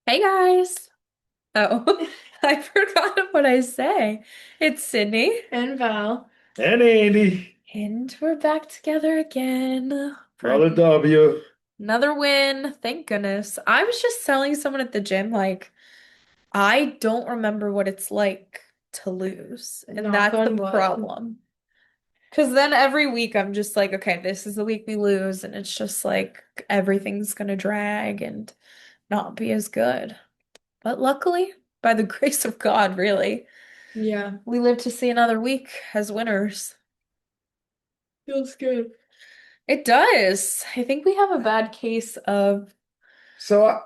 Hey guys. Oh, I forgot what I say. It's Sydney. And Val. And Andy, And we're back together again for another W. another win. Thank goodness. I was just telling someone at the gym, like, I don't remember what it's like to lose. And Knock that's the on wood. problem. Because then every week I'm just like, okay, this is the week we lose. And it's just like everything's gonna drag and not be as good. But luckily, by the grace of God, really. Yeah, We live to see another week as winners. feels good. It does. I think we have a bad case of So,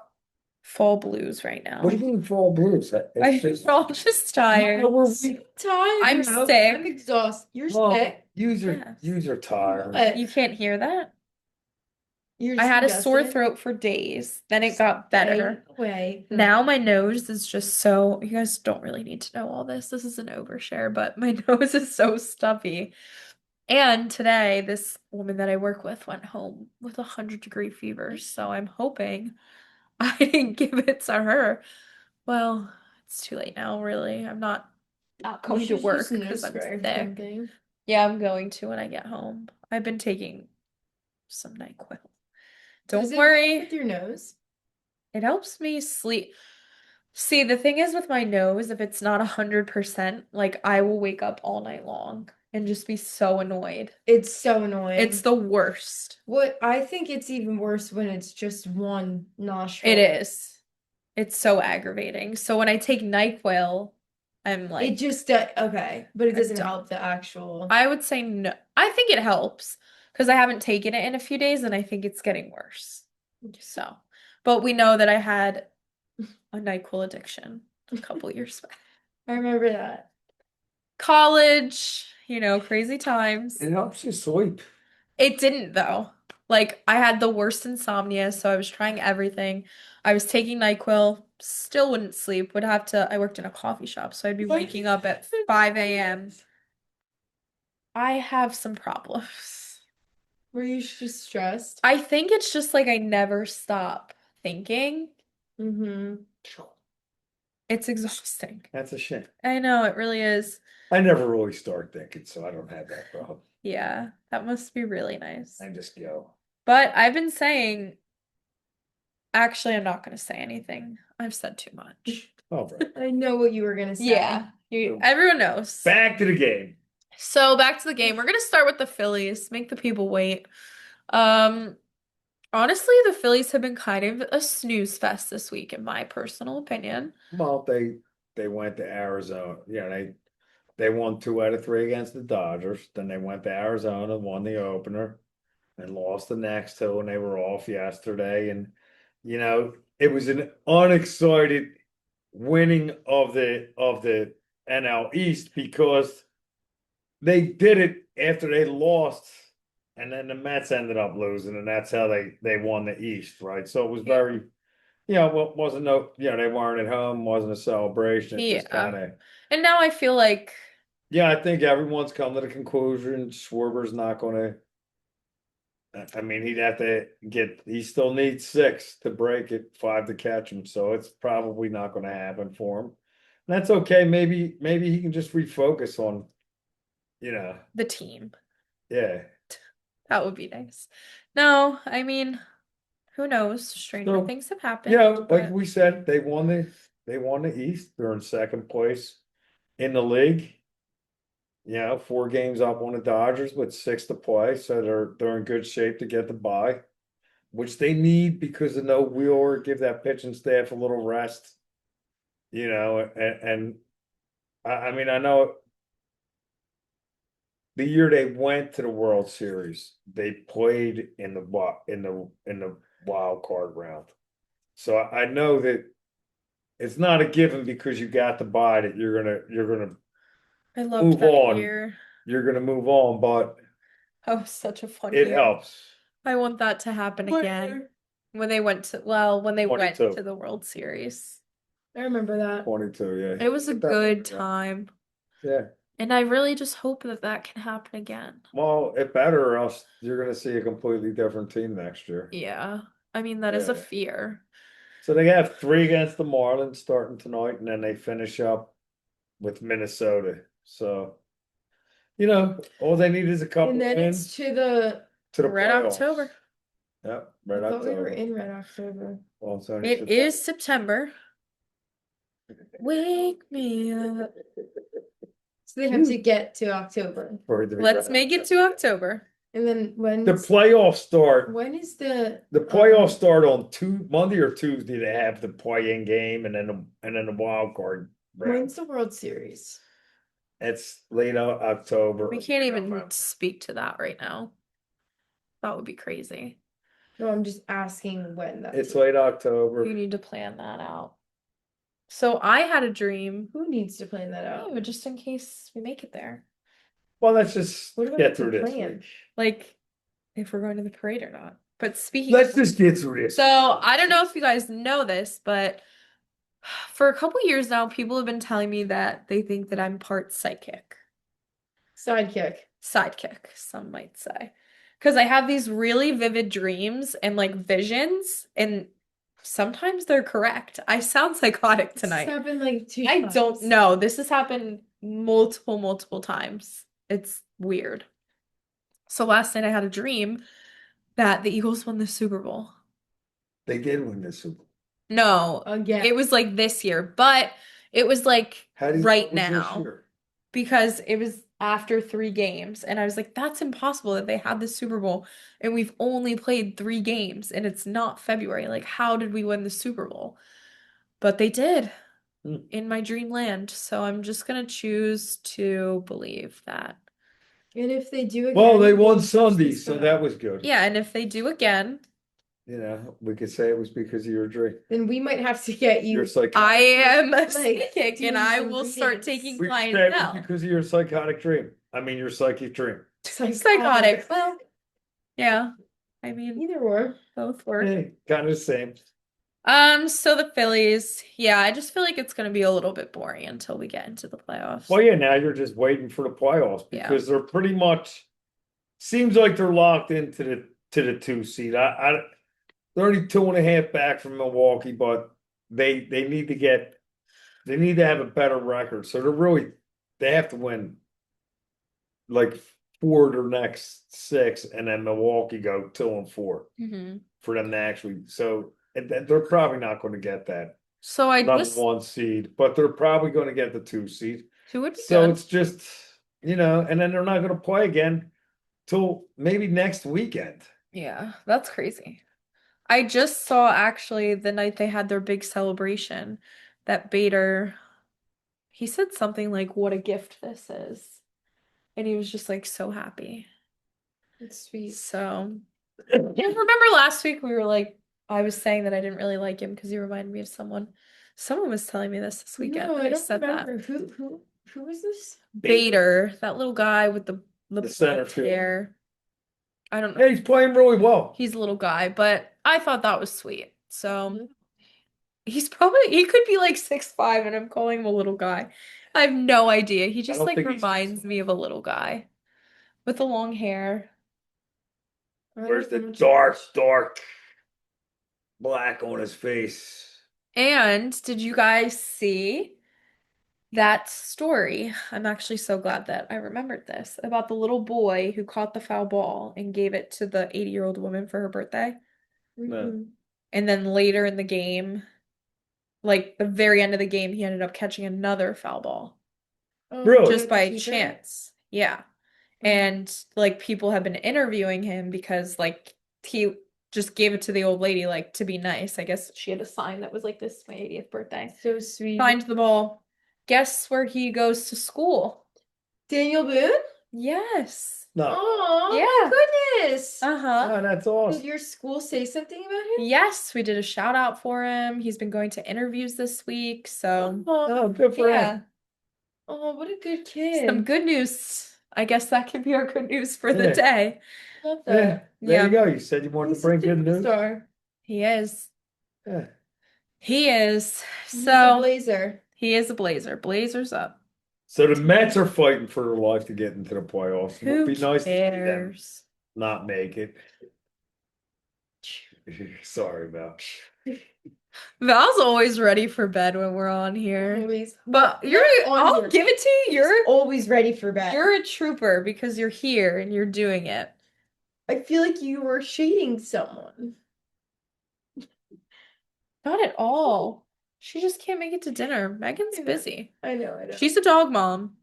fall blues right what do now. you mean fall blues? It's We're just, all just no, tired. we're So weak. tired, I'm no. I'm sick. exhausted. You're Well, sick. Yes. user tired. What? You can't hear that? You're I just had a sore congested. throat for days. Then it got Stay better. away from Now that. my nose is just so, you guys don't really need to know all this. This is an overshare, but my nose is so stuffy. And today, this woman that I work with went home with 100-degree fever. So I'm hoping I didn't give it to her. Well, it's too late now, really. I'm not You going to should use work nose because I'm spray or sick. something. Yeah, I'm going to when I get home. I've been taking some NyQuil. Does Don't it help worry. with your nose? It helps me sleep. See, the thing is with my nose, if it's not 100%, like I will wake up all night long and just be so annoyed. It's so It's annoying. the worst. What I think it's even worse when it's just one It nostril. is. It's so aggravating. So when I take NyQuil, I'm It like, just okay, but it I'm doesn't done. help the actual. I would say no. I think it helps because I haven't taken it in a few days and I think it's getting worse. So, but we know that I had a NyQuil addiction a couple years back. I remember that. College, crazy times. It helps you sleep. It didn't though. Like I had the worst insomnia, so I was trying everything. I was taking NyQuil, still wouldn't sleep. I worked in a coffee shop, so I'd be waking up at 5 a.m. I have some problems. Were you just stressed? I think it's just like I never stop thinking. Mm-hmm. It's exhausting. That's a shame. I know, it really is. I never really start thinking, so I don't have that problem. Yeah, that must be really nice. I just go. But I've been saying, actually, I'm not going to say anything. I've said too much. All right. I know what you were gonna say. Yeah, So, everyone knows. back to the game. So back to the game. We're gonna start with the Phillies. Make the people wait. Um, Honestly, the Phillies have been kind of a snooze fest this week, in my personal opinion. Well, they went to Arizona. They won 2 out of 3 against the Dodgers. Then they went to Arizona, won the opener, and lost the next two, and they were off yesterday. And it was an unexcited winning of the NL East because they did it after they lost, and then the Mets ended up losing, and that's how they won the East, right? So it was Yeah. very, well, wasn't no, they weren't at home, wasn't a celebration. It just Yeah. kind of, And now I feel like, yeah, I think everyone's come to the conclusion Schwarber's not going to. I mean, he'd have to he still needs 6 to break it, 5 to catch him. So it's probably not going to happen for him. And that's okay. Maybe he can just refocus on, you know, the team. yeah. That would be nice. No, I mean, who knows? Stranger So, things have happened, like but we said, they won the East. They're in second place in the league. 4 games up on the Dodgers with 6 to play. So they're in good shape to get the bye, which they need because of no Wheeler, give that pitching staff a little rest. And I mean, I know the year they went to the World Series, they played in the wild card round. So I know that it's not a given because you got to buy that you're gonna I loved move that on. year. You're gonna move on, but That was such a fun it year. helps. I want that to happen What again. year? When they went 22. to the World Series. I remember that. 22, yeah. It was a Get that good right. time. Yeah. And I really just hope that that can happen again. Well, it better or else you're gonna see a completely different team next year. Yeah. I mean, that is a Yeah. fear. So they have 3 against the Marlins starting tonight, and then they finish up with Minnesota. So, all they need is a couple And then wins it's to the, to the Red playoffs. October. Yep, I Red thought we were October. in Red October. Well, it's only It September. is September. Wake me up. So they have to get to October. For it to be Let's Red make it to October. And then The playoffs start. when is the The playoffs start on Monday or Tuesday. They have the play-in game, and then the wild card round. when's the World Series? It's late October. We can't even November. speak to that right now. That would be crazy. No, I'm just asking when that It's late October. You need to plan that out. So I had a dream. Who needs to plan that out? Oh, just in case we make it there. Well, let's just What do I get have to through this plan? week. Like, if we're going to the parade or not. But speaking Let's just get through this. So I don't know if you guys know this, but for a couple years now, people have been telling me that they think that I'm part psychic. Sidekick. Sidekick, some might say. Because I have these really vivid dreams and like visions, and sometimes they're correct. I sound psychotic This tonight. happened like 2 I times. don't know. This has happened multiple times. It's weird. So last night I had a dream that the Eagles won the Super Bowl. They did win this Super Bowl. No, Again. it was like this year, but it was like How do you right know it was this now year? because it was after 3 games, and I was like, that's impossible that they had the Super Bowl and we've only played 3 games and it's not February. Like, how did we win the Super Bowl? But they did in my dreamland, so I'm just gonna choose to believe that. And if they do again, Well, they we'll won touch Sunday, this so phone. that was good. Yeah, and if they do again, We could say it was because of your dream. Then we might have to get you. Your psychotic. I am a Like, psychic doing and I some will start readings. taking We could say it was clientele. because of your psychotic dream. I mean, your psychic dream. Psychotic. Well, yeah. I mean, Either or. both work. Hey, kind of the same. So the Phillies, yeah, I just feel like it's gonna be a little bit boring until we get into the playoffs. Well, yeah, now you're just waiting for the playoffs Yeah. because they're pretty much seems like they're locked into the 2 seed. They're only 2.5 back from Milwaukee, but they need to have a better record. So they have to win like 4 of their next 6, and then Milwaukee go 2-4 hmm for them to actually. So they're probably not going to get that So I number just 1 seed, but they're probably going to get the 2 seed. who would be So good. it's just, and then they're not going to play again till maybe next weekend. Yeah, that's crazy. I just saw actually the night they had their big celebration that Bader, he said something like, "What a gift this is," and he was just like so happy. It's sweet. So, remember last week we were like, I was saying that I didn't really like him because he reminded me of someone. Someone was telling me this weekend. No, and I don't said that. remember. Who was this? Bader, that little guy with the center black field. hair. I don't know. Yeah, he's playing really well. He's a little guy, but I thought that was sweet. So Mhm. he could be like 6'5", and I'm calling him a little guy. I have no idea. He just don't like think he's reminds me of a little guy with the long hair. Where's the dark black on his face? And did you guys see that story? I'm actually so glad that I remembered this about the little boy who caught the foul ball and gave it to the 80-year-old woman for her birthday. Mhm. And then later in the game, like the very end of the game, he ended up catching another foul ball Oh, Really? just the by keeper? chance. Yeah. Mhm. And like people have been interviewing him because like he just gave it to the old lady like to be nice. I guess she had a sign that was like, "This is my 80th birthday." So sweet. Signed the ball. Guess where he goes to school? Daniel Boone? Yes. No. Oh, Yeah. my goodness. Uh-huh. Oh, that's Did awesome. your school say something about him? Yes, we did a shout out for him. He's been going to interviews this week, so Oh, good for yeah. him. Oh, what a good kid. Some good news. I guess that could be our good news for the Yeah. day. Love Yeah, that. there Yeah. you go. You said you wanted He's to bring a good news. superstar. He is. Yeah. He is. He's a So Blazer. he is a Blazer. Blazers up. So the Mets are fighting for their life to get into the playoffs. It would Who be nice to see them cares? not make it. Sorry about. Val's always ready for bed when we're on here. Always. But I'll give it to you. You're always ready for bed. You're a trooper because you're here and you're doing it. I feel like you were shading someone. Not at all. She just can't make it to dinner. Megan's busy. I know. She's a dog mom.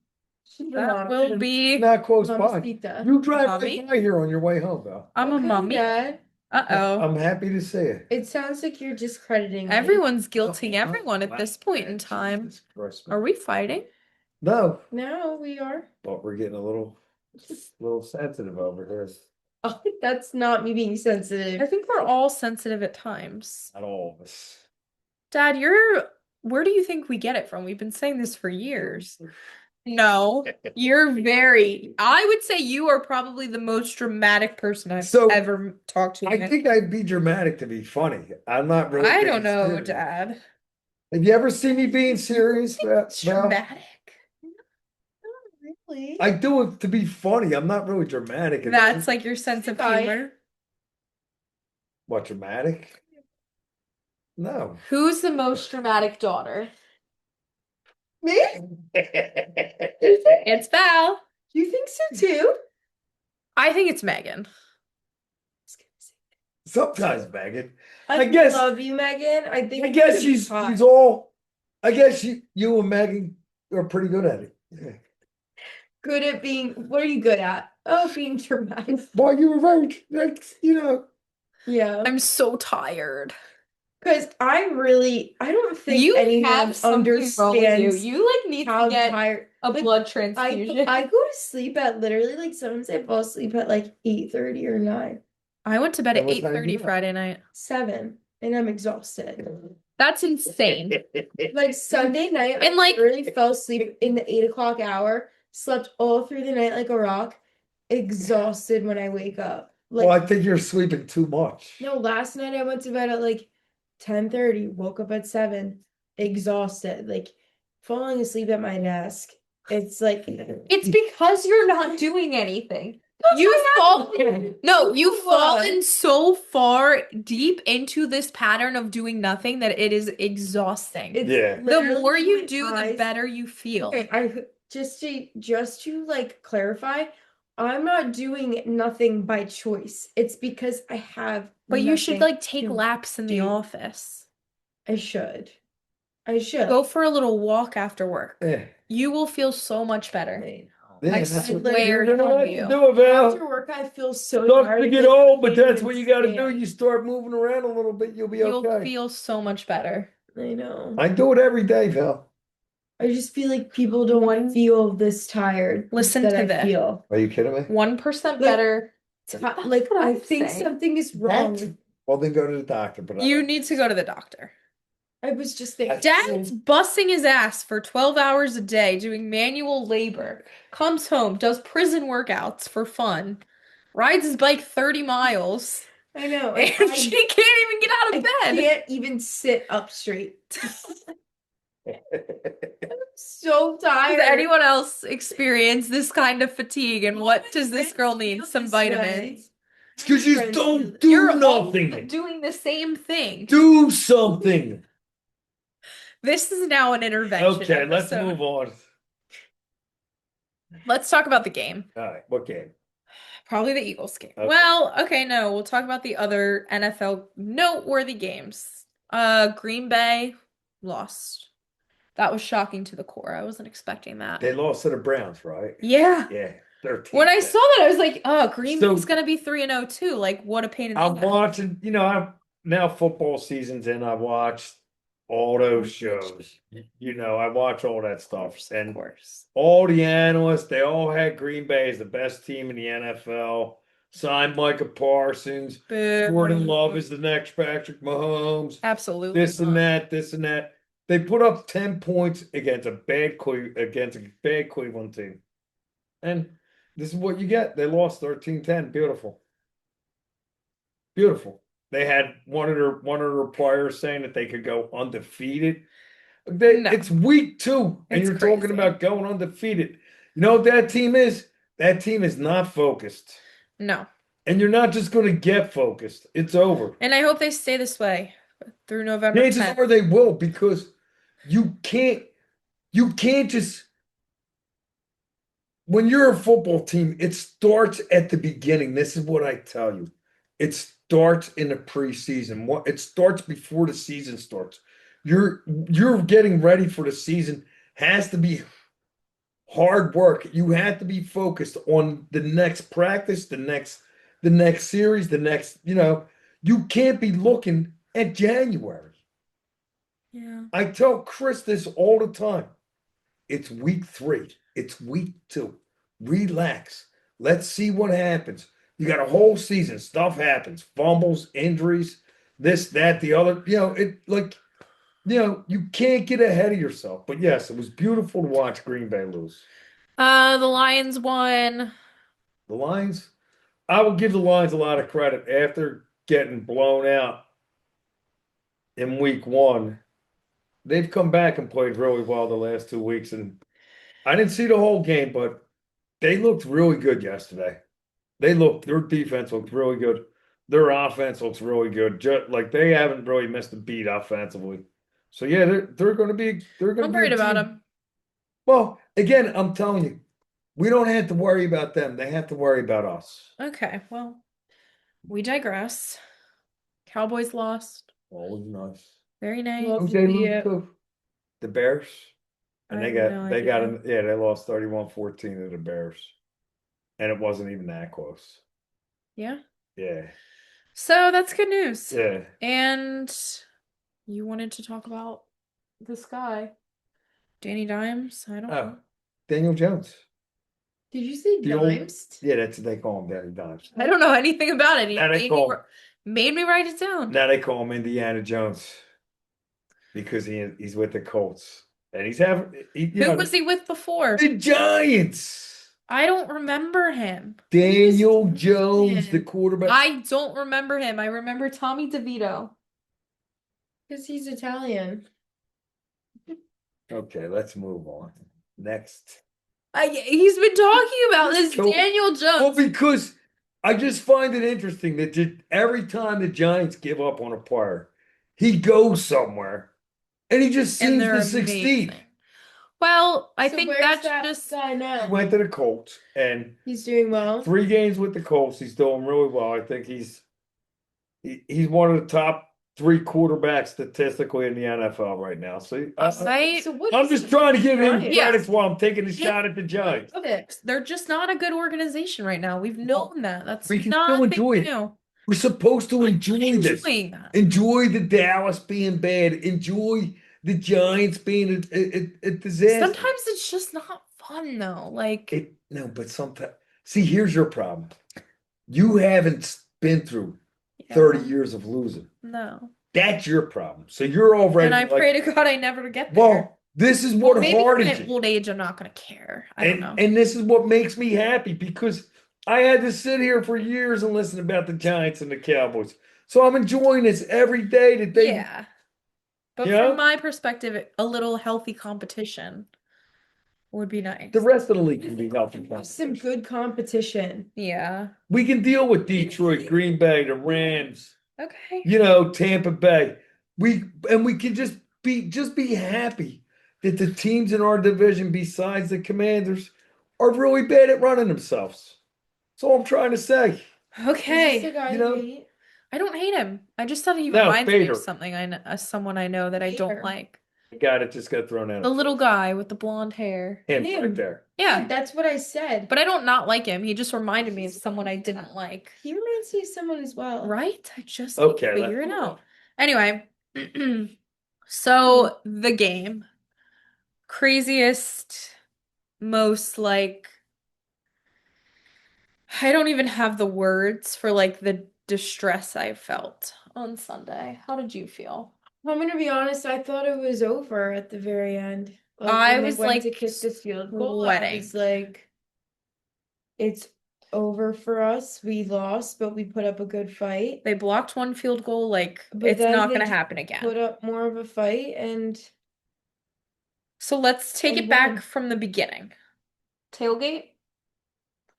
She's That will be. Not close by. Mamacita. You drive Mommy? right by here on your way home, Val. I'm a Okay, mummy. Dad. Uh-oh. I'm happy to see it. It sounds like you're discrediting me. Everyone's guilting everyone at this point in time. Jesus Christ. Are we fighting? No, No, we are. but we're getting a little sensitive over here. Oh, that's not me being I sensitive. think we're all sensitive at times. Not all of us. Dad, where do you think we get it from? We've been saying this for years. No, I would say you are probably the most dramatic person I've So, ever talked to. I think I'd be dramatic to be funny. I'm not really. I being don't know, serious. Dad. Have you ever seen me being serious, Val? Dramatic. Really? I do it to be funny. I'm not really dramatic. That's like your sense of Guy. humor. What, dramatic? No. Who's the most dramatic daughter? Me? It's Val. You think so too? I think it's Megan. Sometimes, Megan. I guess- love you, Megan. I think I guess you're she's hot. all. I guess you and Megan are pretty good at it. Yeah. good at being. What are you good at? Oh, being dramatic. Well, you were very, like, Yeah. I'm so tired. Because I don't think You anyone have something wrong with you. understands You like need how to get tired. a Like, blood I transfusion. go to sleep at literally like sometimes I fall asleep at like 8:30 or 9, I went to bed And at what time 8:30 you up? Friday night. 7, and I'm exhausted. That's insane. Like Sunday night, And, I like- literally fell asleep in the 8 o'clock hour, slept all through the night like a rock, exhausted when I wake up. Like Well, I think you're sleeping too much. no, last night I went to bed at like 10:30, woke up at 7, exhausted, like falling asleep at my desk. It's like It's because you're not doing anything. You've fallen. No, you've fallen so far deep into this pattern of doing nothing that it is exhausting. It's Yeah. The literally more you my do, the eyes. better you feel. Okay, just to like clarify, I'm not doing nothing by choice. It's because I have But you should nothing like take to laps in the do. office. I should. I should. Go for a little walk after work. Yeah. You will feel so much better. Yeah, I that's what swear you're gonna to have you. to do it, Val. After work, I feel so Sucks tired. to get like, old, but I can't that's even what you got to do. stand. You start moving around a little bit, you'll be You'll okay. feel so much better. I know. I do it every day, Val. I just feel like people don't feel this tired. Listen that to I this. feel. Are you kidding me? 1% Like- better. Like what I I'm think saying. something is wrong. Well, then go to the doctor. But You need to go to the doctor. I was just thinking. Dad's busting his ass for 12 hours a day doing manual labor. Comes home, does prison workouts for fun, rides his bike 30 miles, I know. and and she can't even get out I of bed. can't even sit up straight. So tired. Does anyone else experience this kind of fatigue? And what does this girl need? Some vitamins. It's because you don't do You're all nothing. doing the same thing. Do something. This is now an intervention. Okay, let's episode. move on. Let's talk about the game. All right, what game? Probably the Eagles game. Okay. Well, okay, no, we'll talk about the other NFL noteworthy games. Green Bay lost. That was shocking to the core. I wasn't expecting that. They lost to the Browns, right? Yeah. Yeah, 13. When I saw that, I was like, oh, Green So- Bay's gonna be 3-0 too. Like, what a pain in the I'm neck. watching, I'm now football season's in. I watched all those shows. I watch all that stuff. Of And course. all the analysts, they all had Green Bay as the best team in the NFL. Signed Micah Parsons. Boo. Jordan Love is the next Patrick Mahomes. Absolutely. This and that, this and that. They put up 10 points against a bad Cleveland team. And this is what you get. They lost 13-10. Beautiful. Beautiful. They had one of their players saying that they could go undefeated. No. It's week 2, and It's you're crazy. talking about going undefeated. You know what that team is? That team is not focused. No. And you're not just going to get focused. It's over. And I hope they stay this way through November Chances 10th. are they will because you can't just when you're a football team, it starts at the beginning. This is what I tell you. It starts in the preseason. It starts before the season starts. You're getting ready for the season has to be hard work. You have to be focused on the next practice, the next series, you can't be looking at January. Yeah. I tell Chris this all the time. It's week 3. It's week 2. Relax. Let's see what happens. You got a whole season. Stuff happens. Fumbles, injuries, this, that, the other. You can't get ahead of yourself. But yes, it was beautiful to watch Green Bay lose. The Lions won. The Lions, I will give the Lions a lot of credit after getting blown out in week 1. They've come back and played really well the last 2 weeks. And I didn't see the whole game, but they looked really good yesterday. Their defense looked really good. Their offense looks really good. Just like they haven't really missed a beat offensively. So yeah, they're going to be I'm a worried about team. them. Well, again, I'm telling you, we don't have to worry about them. They have to worry about us. Okay, well, we digress. Cowboys lost. Always nice. Very nice. Love Who to they see lose it. to? The Bears. And I they have got no they got idea. yeah, they lost 31-14 to the Bears. And it wasn't even that close. Yeah. Yeah. So that's good news. Yeah. And you wanted to talk about this guy, Danny Dimes? I don't Oh, know. Daniel Jones. Did you say The old- dimes? Yeah, that's what they call him, Danny Dimes. I don't know anything about it. He Now they made me, call made me write it down. now they call him Indiana Jones because he's with the Colts. And he's having Who was he with before? the Giants. I don't remember him. Daniel Jones, the Man. quarterback. I don't remember him. I remember Tommy DeVito. Because he's Italian. Okay, let's move on. Next. He's been talking about this So- Daniel Well, Jones. because I just find it interesting that every time the Giants give up on a player, he goes somewhere and he just And seems they're to succeed. amazing. Well, I So think where's that's that just guy now? He went to the Colts and He's doing well. 3 games with the Colts. He's doing really well. I think he's one of the top 3 quarterbacks statistically in the NFL right now. So I So what I'm is just it trying to with give him Giants? Yeah. credit while I'm taking a shot at the Giants. Love it. they're just not a good organization right now. We've known that. That's We can still nothing enjoy it. new. We're supposed to enjoy this. Enjoying that. Enjoy the Dallas being bad. Enjoy the Giants being a disaster. Sometimes it's just not fun though. Like No, but sometimes. See, here's your problem. You haven't been through 30 yeah, years of losing. no. That's your problem. So you're already And I like, pray to God I never get there. well, this is what Maybe hardens at you. old age I'm not gonna care. I don't know. And this is what makes me happy because I had to sit here for years and listen about the Giants and the Cowboys. So I'm enjoying this every day that they. Yeah. But You know? from my perspective, a little healthy competition would be nice. The rest of the league can be healthy. Some good competition. Yeah. We can deal with Detroit, Green Bay, the Rams, Okay. Tampa Bay. We can just be happy that the teams in our division, besides the Commanders, are really bad at running themselves. That's all I'm trying to say. Is this the Okay. guy You you know? hate? I don't hate him. I just thought he No, reminds me Bader. of something someone I know that I don't Bader. like. The guy that just got thrown out. The little guy with the blonde hair. Him Him. right there. Yeah. That's what I said. But I don't not like him. He just reminded me of someone I didn't like. He reminds me of someone as well. Right? I just Okay, can't figure let's it move out. Anyway, so the game. Craziest, most like I don't even have the words for like the distress I felt on Sunday. How did you feel? I'm gonna be honest, I thought it was over at the very end. Like I when they was, went like, to kick the field goal, I sweating. was like, it's over for us. We lost, but we put up a good fight. They blocked one field goal, like But it's then not they gonna just happen Put again. up more of a fight, and So let's take And it back won. from the beginning. Tailgate?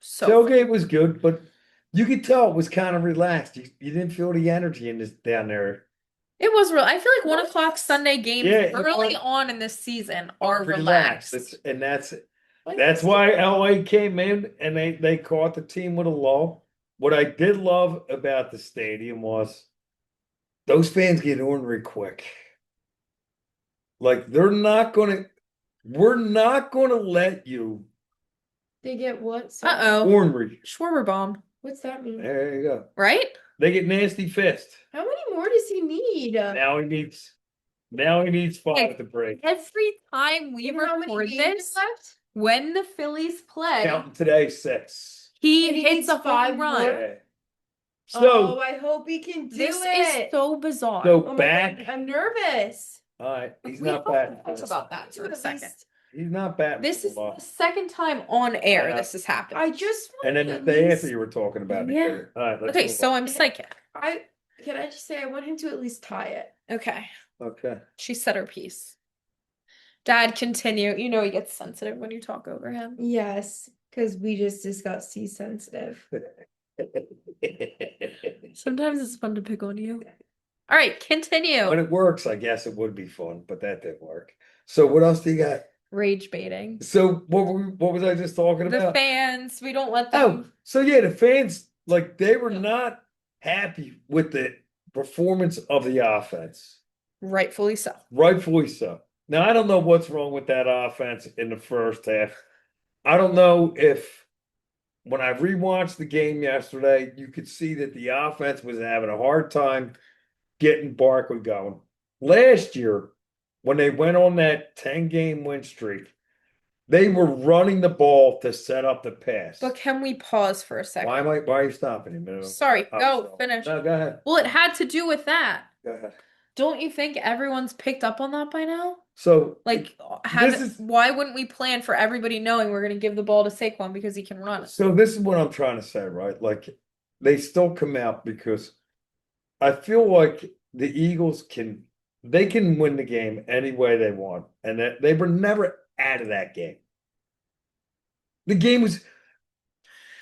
So Tailgate was good, but you could tell it was kind of relaxed. You didn't feel the energy in this down there. It was real. I feel like 1 o'clock Sunday games Yeah, it early was- on in this season are relaxed. relaxed. And that's Like, That's this why LA came in and they caught the team with a lull. What I did love about the stadium was those fans get ornery quick. Like we're not gonna let you They get what? Sorry. Uh-oh. ornery. Schwarber bomb, What's that mean? There you go. right? They get nasty fist. How many more does he need? Now he needs Hey, 5 to break. Every time we You know how many record games this, left? when the Phillies play, Counting today 6. he And he hits needs a 5 home run. more? Yeah. Oh, So I hope he can do This it. is so bizarre. so Oh my back. God, I'm nervous. All right, he's We not both batting. talked about that for a At second. least- He's not batting. This for is a lot. the second time on air know. this has happened. I just And then want the at day least- after you were talking about it. Yeah. All right, let's Okay, move so on. I'm psychic. Can I just say I want him to at least tie it. Okay, Okay. she said her piece. Dad, continue. You know he gets sensitive when you talk over him. Yes, because we just discussed he's sensitive. Sometimes it's fun to pick on you. All right, When continue. it works, I guess it would be fun, but that didn't work. So what else do you got? Rage baiting. So what was I just talking The about? fans, we don't let Oh, them. so yeah, the fans like they were Yeah. not happy with the performance of the offense. Rightfully so. Rightfully so. Now I don't know what's wrong with that offense in the first half. I don't know if when I rewatched the game yesterday, you could see that the offense was having a hard time getting Barkley going. Last year, when they went on that 10-game win streak, they were running the ball to set up the pass. But can we pause for a second? Why are you stopping him? Sorry, go finish. No, go ahead. Well, it had to do with that. Go ahead. Don't you think everyone's picked up on that by now? So Like, is- why wouldn't we plan for everybody knowing we're going to give the ball to Saquon because he can run it? So this is what I'm trying to say, right? Like they still come out because I feel like the Eagles can win the game any way they want, and that they were never out of that game. The game was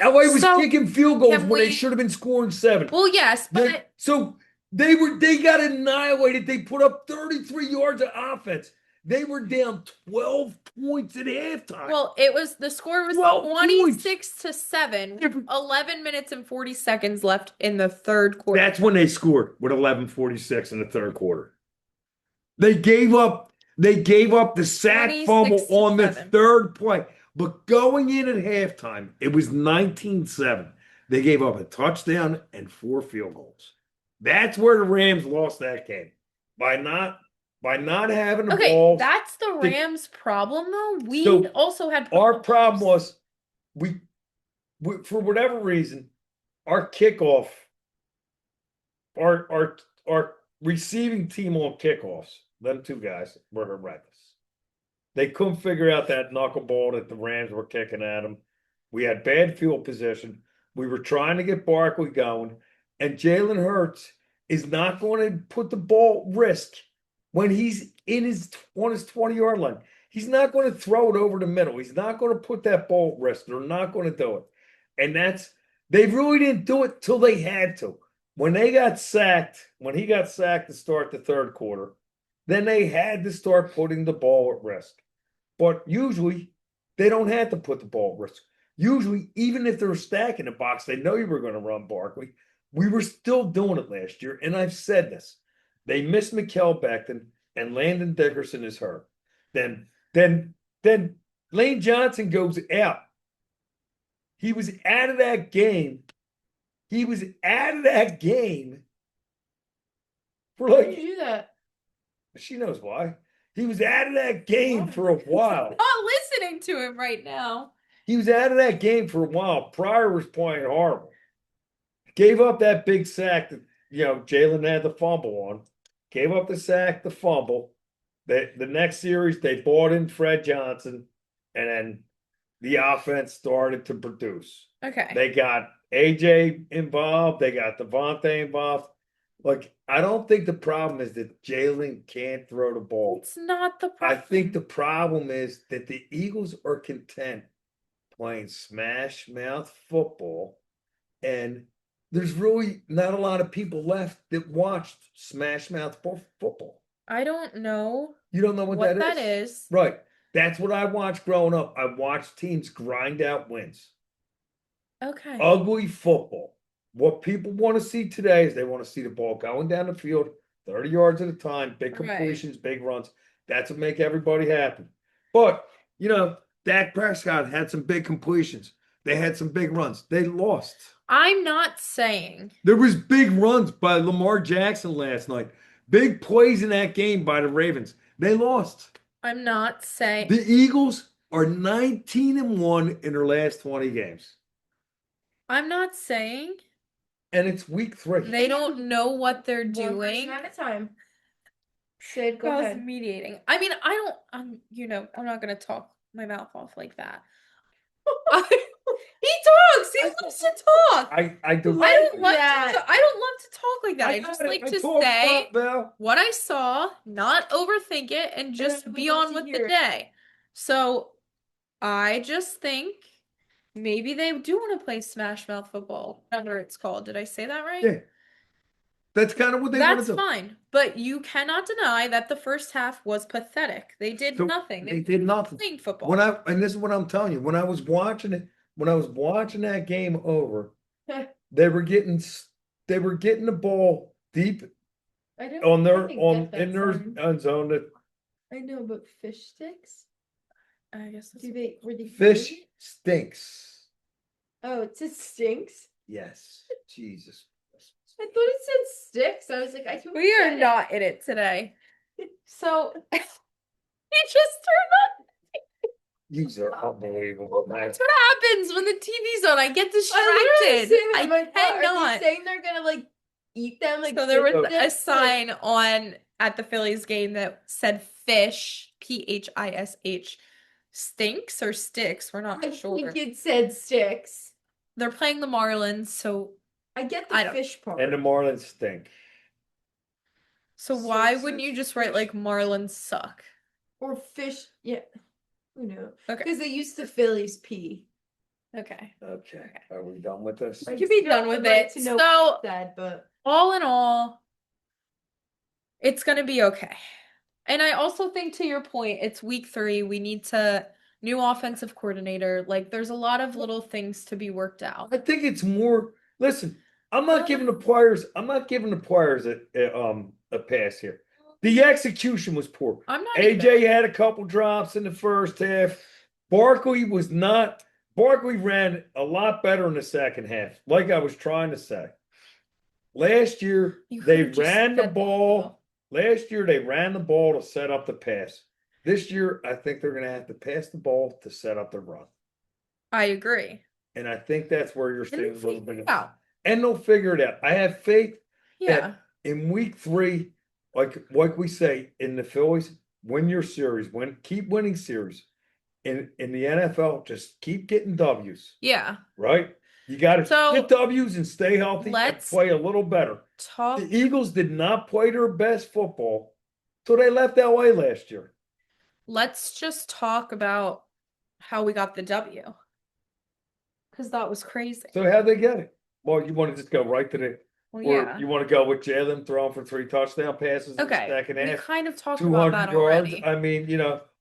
LA was So, kicking field goals can when they we- should have been scoring 7. Well, yes, but So they got annihilated. They put up 33 yards of offense. They were down 12 points at halftime. well, the score was 12 26-7, Different- 11 minutes and 40 seconds left in the third quarter. That's when they scored with 11:46 in the third quarter. They gave up the sack fumble on the 26-7. third play. But going in at halftime, it was 19-7. They gave up a touchdown and 4 field goals. That's where the Rams lost that game. By not having the Okay, ball. that's the Rams' problem, though. We So, also had Our problem problems. was we for whatever reason, our kickoff, our receiving team on kickoffs, them 2 guys were horrendous. They couldn't figure out that knuckleball that the Rams were kicking at them. We had bad field position. We were trying to get Barkley going, and Jalen Hurts is not going to put the ball at risk when he's on his 20-yard line. He's not going to throw it over the middle. He's not going to put that ball at risk. They're not going to do it. And they really didn't do it till they had to. When he got sacked to start the third quarter, then they had to start putting the ball at risk. But usually, they don't have to put the ball at risk. Usually, even if they're stacking the box, they know you were going to run Barkley. We were still doing it last year, and I've said this. They missed Mikael Becton, and Landon Dickerson is hurt. Then Lane Johnson goes out. He was out of that game. For Why did you do that? she knows why. He was out of that game for a while. Not listening to him right now. He was out of that game for a while. Pryor was playing horrible. Gave up that big sack that, Jalen had the fumble on. Gave up the sack, the fumble. The next series, they brought in Fred Johnson, and then the offense started to produce. Okay. They got AJ involved. They got Devontae involved. Like, I don't think the problem is that Jalen can't throw the ball. It's not the I problem. think the problem is that the Eagles are content playing smash mouth football, and there's really not a lot of people left that watched Smash Mouth football. I don't know You don't know what that is. Right. That's what I watched growing up. I watched teams grind out wins. Okay. Ugly football. What people want to see today is they want to see the ball going down the field 30 yards at a time, big Right. completions, big runs. That's what make everybody happy. But, Dak Prescott had some big completions. They had some big runs. They lost. I'm not saying. There was big runs by Lamar Jackson last night. Big plays in that game by the Ravens. They lost. I'm not saying. The Eagles are 19-1 in their last 20 games. I'm not saying And it's week 3. they don't know what they're One person doing. at a time. Sid, go I was ahead. mediating. I mean, I don't. I'm not gonna talk my mouth off like that. He talks. He loves to talk. I do. I don't like that. to. I don't love to talk like that. I just like to say what I saw, not overthink it, and just I be would love on to with hear the it. day. So I just think maybe they do want to play Smash Mouth football, whatever it's called. Did I say that right? Yeah. That's kind of what they want That's to do. fine. But you cannot deny that the first half was pathetic. They did So nothing. They did nothing. Playing football. And this is what I'm telling you. When I was watching that game over, they were getting the ball deep I don't on their fucking on get that in their song. end zone. That I know, but fish sticks? I guess that's Were they fish good? stinks. Oh, it says stinks? Yes. Jesus. I thought it said sticks. I was like, I don't we are get it. not in it today. So he just turned on. These are unbelievable, man. That's what happens when the TV's on. I get I literally distracted. said that. I I'm like, what, are cannot. they saying they're gonna like eat them? Like So there was fish a sticks? sign on at the Phillies game that said fish, PHISH, stinks or sticks. We're not I sure. think it said sticks. They're playing the Marlins, so I get I the don't- fish part. And the Marlins stink. so So why it wouldn't says you just write fish. like Marlins suck? Or fish, yeah. Who knows? Okay. Because they used the Phillies pee. Okay. Okay. Are we done with this? We can be done with I'd like it. to know So what it said, but all in all, it's gonna be okay. And I also think to your point, it's week 3. We need to new offensive coordinator. Like there's a lot of little things to be worked out. I think it's more. Listen, I'm not giving the players a pass here. The execution was poor. I'm not AJ either. had a couple drops in the first half. Barkley was not. Barkley ran a lot better in the second half, like I was trying to say. Last year, You they could've just ran the said that, ball. Last year, they ran the ball to set up the pass. This year, I think they're going to have to pass the ball to set up the run. I agree. And I think that's where you're And seeing a they'll little figure bit it of. out. And they'll figure it out. I have faith Yeah. that in week 3, like we say in the Phillies, win your series, keep winning series. In the NFL, just keep getting W's. Yeah. Right? You got to So, get W's and stay healthy and let's play a little better. talk. The Eagles did not play their best football till they left LA last year. Let's just talk about how we got the W. Because that was crazy. So how'd they get it? Well, you want to just go right to the Well, or yeah. you want to go with Jalen throwing for 3 touchdown passes in the Okay. second We half? kind of talked about that 200 yards. already. I mean,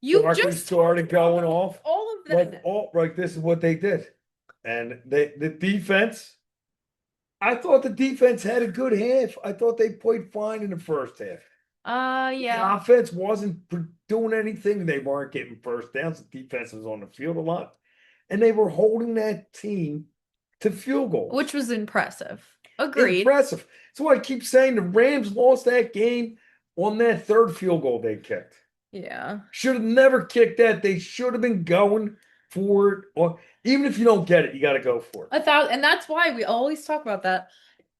You Barkley just started talked about going off. all of that. This is what they did. And the defense, I thought the defense had a good half. I thought they played fine in the first half. The Yeah. offense wasn't doing anything. They weren't getting first downs. The defense was on the field a lot. And they were holding that team to field goals. Which was impressive. Agreed. Impressive. That's why I keep saying the Rams lost that game on that third field goal they kicked. Yeah. Should have never kicked that. They should have been going for it. Or even if you don't get it, you got to go for it. And that's why we always talk about that.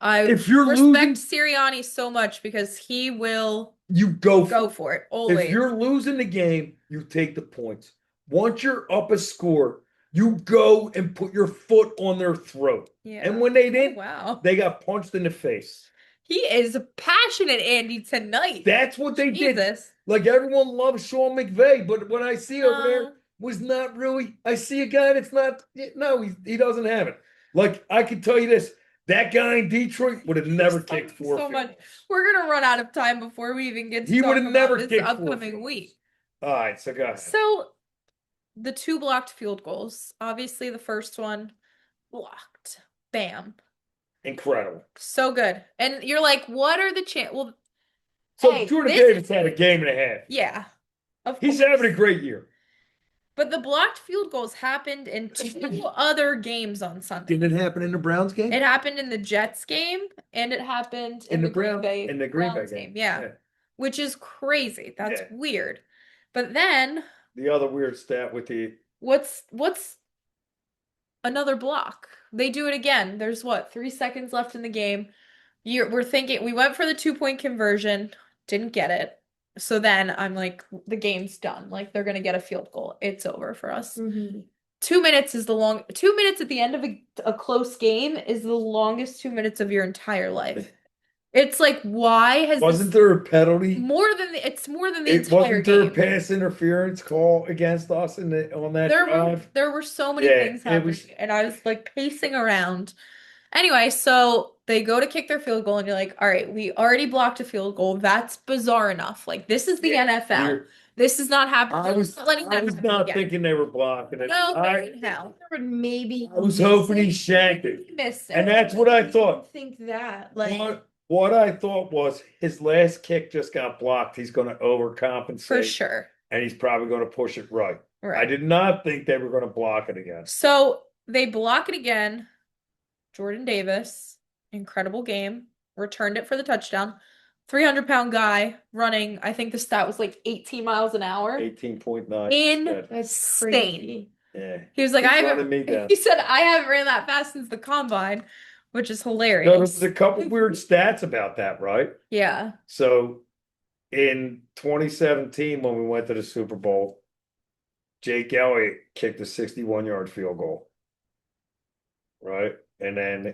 I If you're respect losing, Sirianni so much because he will you go for it always. If you're losing the game, you take the points. Once you're up a score, you go and put your foot on their throat. Yeah. And when they did, wow. they got punched in the face. He is passionate, Andy, tonight. That's what they did. Jesus. Like everyone loves Sean McVay, but what I see over there was not really. I see a guy that's not. No, he doesn't have it. Like I can tell you this: That guy in Detroit would have never kicked Talking four so field much. goals. We're gonna run out of time before we even get to He talk would have about never this kicked four upcoming field week. goals. All right, so go ahead. So the 2 blocked field goals. Obviously, the first one blocked. Bam. Incredible. So good. And you're like, what are the chance? Well, So hey, Jordan this Davis is- had a game and a half. yeah. Of He's course. having a great year. But the blocked field goals happened in 2 other games on Sunday. Didn't it happen in the Browns game? It happened in the Jets game and it happened in the Green Bay Browns game. Yeah. Which is crazy. That's Yeah. weird. But then The other weird stat with the what's another block? They do it again. There's what, 3 seconds left in the game. We're thinking we went for the 2-point conversion, didn't get it. So then I'm like, the game's done. Like they're gonna get a field goal. It's over for us. Mhm. 2 minutes is 2 minutes at the end of a close game is the longest 2 minutes of your entire life. It's like, why has wasn't this there a penalty? it's more than the It entire wasn't there a game. pass interference call against us on that drive? There were so many Yeah, things it happening, was- and I was like pacing around. Anyway, so they go to kick their field goal, and you're like, all right, we already blocked a field goal. That's bizarre enough. Like, this is the Yeah, NFL. you're- This is not happening. I was Not letting that happen not again. thinking they were blocking it. No, I hell. There would maybe was hoping he shanked it. Miss And it. that's what I thought. think that like What I thought was his last kick just got blocked. He's going to overcompensate. For sure. And he's probably going to push it right. Right. I did not think they were going to block it again. So they block it again. Jordan Davis, incredible game, returned it for the touchdown. 300-pound guy running, I think the stat was like 18 miles an hour. 18.9. that's Insane. crazy. Yeah. He was like, He's I running me down. haven't, he said, I haven't ran that fast since the combine, which is So hilarious. there's a couple weird stats about that, right? Yeah. So in 2017, when we went to the Super Bowl, Jake Elliott kicked a 61-yard field goal. Right? And then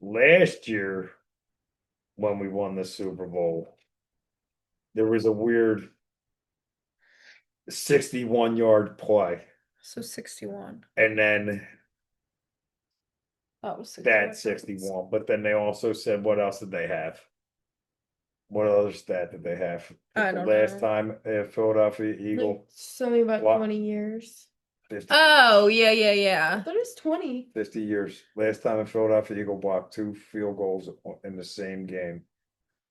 last year, when we won the Super Bowl, there was a weird 61-yard play. So 61. And then That was 61. that 61. But then they also said, what else did they have? What other stat did they have? I The don't last know. time Philadelphia Eagle, Like, something about What? 20 years. 50, Oh, yeah, yeah, I yeah. thought it was 20. 50 years. Last time a Philadelphia Eagle blocked 2 field goals in the same game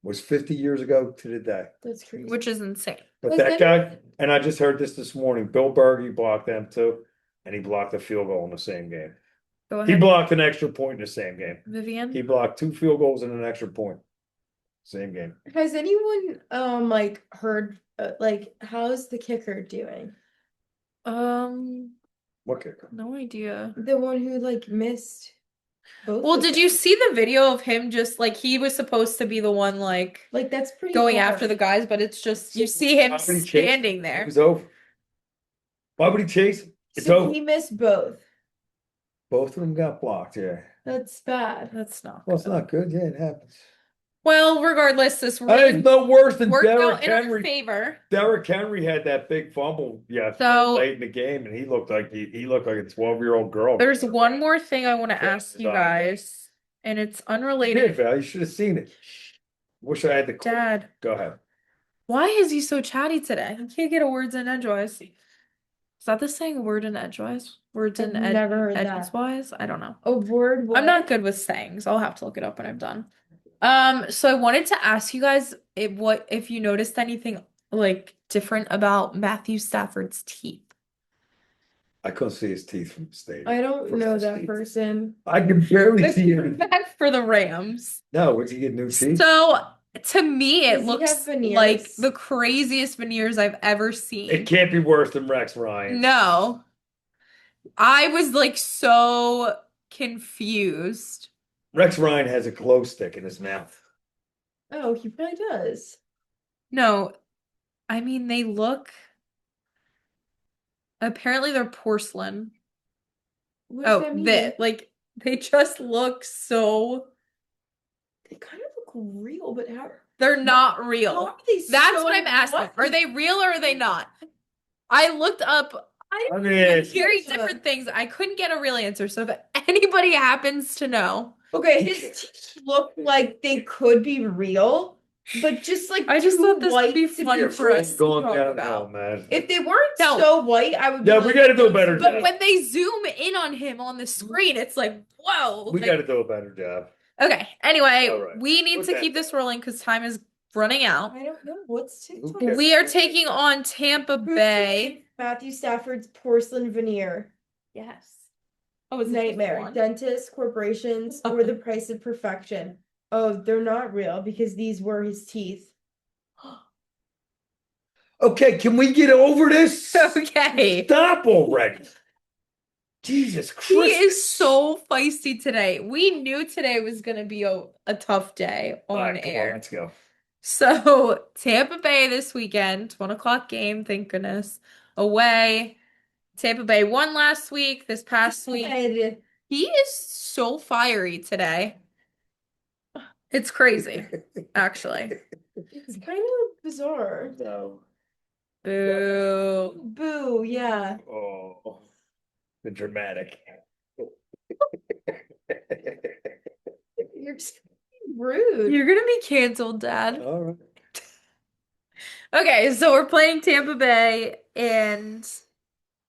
was 50 years ago to the day. That's crazy. Which is insane. But Was that there- guy, and I just heard this morning, Bill Berge blocked them too, and he blocked a field goal in the same game. Go He ahead, blocked an extra point in the same game. Vivian. He blocked 2 field goals and an extra point. Same game. Has anyone like heard like how's the kicker doing? What kicker? No idea. The one who like missed both. Well, of did them. you see the video of him just like he was supposed to be the one like Like that's pretty going hard. after the guys, but it's just you see him Why would he chase? standing It there. was over. Why would he chase? It's So over. he missed both. Both of them got blocked, yeah. That's bad. That's not Well, it's good. not good. Yeah, it happens. Well, regardless, this Hey, really it's no worse than worked out Derrick in our Henry. favor. Derrick Henry had that big fumble So- late in the game, and he looked like he looked like a 12-year-old girl. There's one more thing I want to Yeah, ask you done. guys, and it's You did, unrelated. Val. You should have seen it. Wish I had the clip. Dad, Go ahead. why is he so chatty today? He can't get a words in edgewise. Is that the saying word in edgewise? Words I've in never heard that. edgewise? I don't know. A word. I'm not good with sayings. I'll have to look it up when I'm done. So I wanted to ask you guys if you noticed anything like different about Matthew Stafford's teeth. I couldn't see his teeth from the stadium. I don't From know his that teeth. person. I can barely see him. Back for the Rams. No, would he get new teeth? So to me, it Does he looks have veneers? like the craziest veneers I've ever seen. It can't be worse than Rex Ryan. No. I was like so confused. Rex Ryan has a glow stick in his mouth. Oh, he probably does. No, I mean they look. Apparently they're porcelain. What does that Oh, mean? they just look so. They kind of look real, but how They're not how real. are they That's so what I'm asking. what Are is- they real or are they not? I looked up. I mean, I'm hearing different things. I couldn't get a real answer. So if anybody happens to know, Okay, his teeth look like they could be real, but just like I just too thought this would white be to fun be for us to Going talk downhill, about. man. If they weren't No. so white, I would be Yeah, we like, gotta do a "Those better are But job. when they zoom in on him on the screen, it's like, whoa. We like- got to do a better job. Okay, anyway, All right. we need Put to that keep this down. rolling because time is running out. I don't know what's TikTok. cares? We are taking on Tampa Who's Bay. playing Matthew Stafford's porcelain veneer. Yes. Oh, is it just Nightmare. one? Dentists, corporations, or the price of perfection. Oh, they're not real because these were his teeth. Okay, can we get over this? Okay. Stop already. Jesus He Christ. is so feisty today. We knew today was going to be a tough day All on right, come on, air. let's go. So, Tampa Bay this weekend, 1 o'clock game, thank goodness. Away. Tampa Bay won last week, this past week. And He is so fiery today. It's crazy, actually. it's kind of bizarre. No. Boo. Boo, yeah. Oh, the dramatic. You're just rude. You're gonna be canceled, Dad. All right. Okay, so we're playing Tampa Bay, and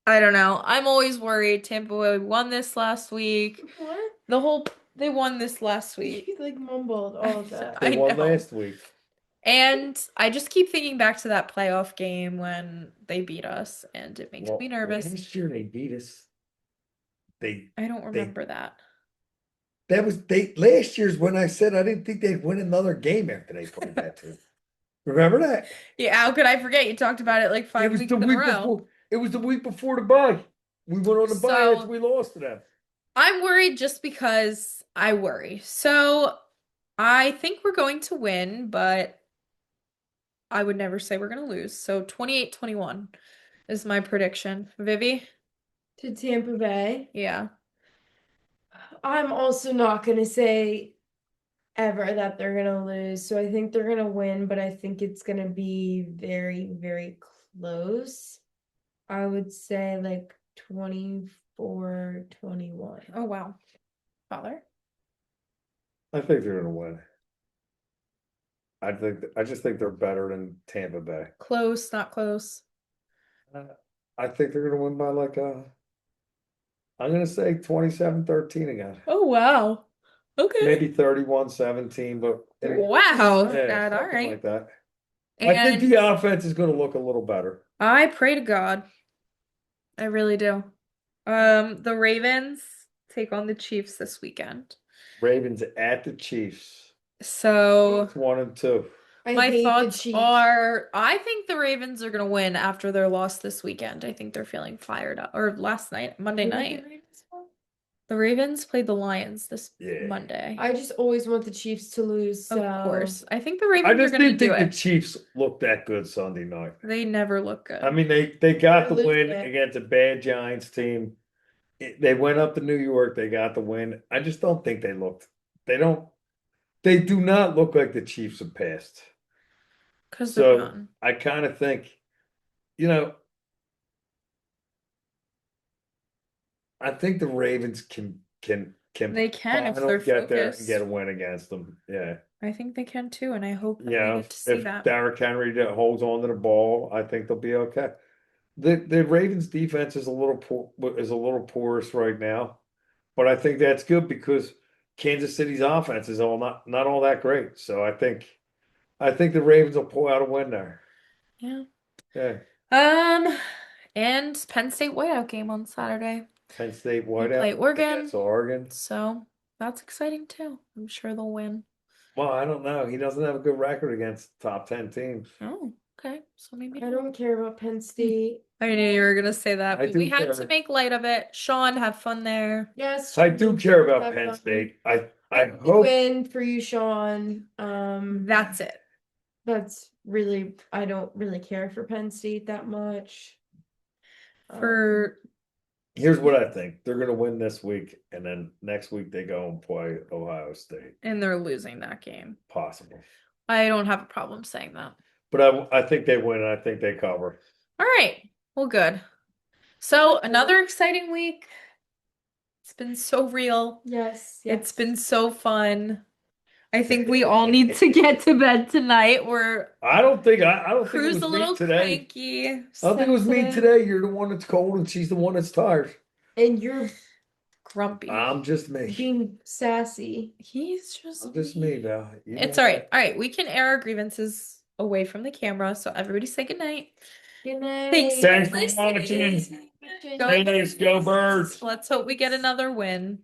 I don't know. I'm always worried. Tampa Bay won this last week. What? They won this last week. You like mumbled all of that. I They won know. last week. And I just keep thinking back to that playoff game when they beat us, and it makes me nervous. Last year they beat us. I don't remember that. That was last year's when I said I didn't think they'd win another game after they played that team. Remember that? Yeah, how could I forget? You talked about it like It 5 was weeks the in a week row. before. It was the week before the bye. We went on the bye So- after we lost to them. I'm worried just because I worry. So I think we're going to win, but I would never say we're going to lose. So 28-21 is my prediction. Vivi? To Tampa Bay. Yeah. I'm also not gonna say ever that they're gonna lose. So I think they're gonna win, but I think it's gonna be very, very close. I would say like 24-21. Oh, wow. Father? I think they're gonna win. I just think they're better than Tampa Bay. Close, not close. I think they're gonna win by I'm gonna say 27-13 again. Oh, wow. Okay. Maybe 31-17, but Wow. yeah, Dad, all something right. like that. I think And the offense is gonna look a little better. I pray to God. I really do. The Ravens take on the Chiefs this weekend. Ravens at the Chiefs. So It's 1-2. I my hate the thoughts Chiefs. are I think the Ravens are gonna win after their loss this weekend. I think they're feeling fired up. Or last night, Monday Who did the night. Ravens won? The Ravens played the Lions this Yeah. Monday. I just always want the Chiefs to lose. Of So course. I think the I Ravens are just gonna didn't do think the it. Chiefs looked that good Sunday night. They never look good. I mean, they got the They're win losing it. against a bad Giants team. They went up to New York. They got the win. I just don't think they looked. They do not look like the Chiefs have passed. Because they're So done. I kind of think, you know, I think the Ravens can They can if finally they're get there and focused. get a win against them. Yeah. I think they can too, and I hope that we Yeah, get to see if that. Derrick Henry holds on to the ball, I think they'll be okay. The Ravens defense is a little porous right now, but I think that's good because Kansas City's offense is not all that great. So I think the Ravens will pull out a win there. Yeah. Yeah. And Penn State whiteout game on Saturday. Penn State They whiteout play Oregon. against Oregon. So that's exciting too. I'm sure they'll win. Well, I don't know. He doesn't have a good record against top 10 teams. Oh, okay. So maybe I don't care about Penn State. I knew you were gonna say that, I but we do had care. to make light of it. Sean, have fun there. Yes, I do care about have Penn fun. State. I Happy hope win for you, Sean. That's it. That's really I don't really care for Penn State that much. For here's what I think. They're gonna win this week, and then next week they go and play Ohio State. and they're losing that game. Possible. I don't have a problem saying that. But I think they win and I think they cover. All right. Well, good. So another exciting week. It's been so real. Yes, It's yes. been so fun. I think we all need to get to bed tonight. We're I don't think it Crew's was a me little today. cranky, I don't think it was me sensitive. today. You're the one that's cold and she's the one that's tired. And you're grumpy. I'm just me. being sassy. He's just I'm just me, Val. You It's know all that. right. All right, we can air our grievances away from the camera. So everybody say goodnight. Good night. Thanks Thanks for for watching. Go Stay nice, go birds. Let's hope we get another win.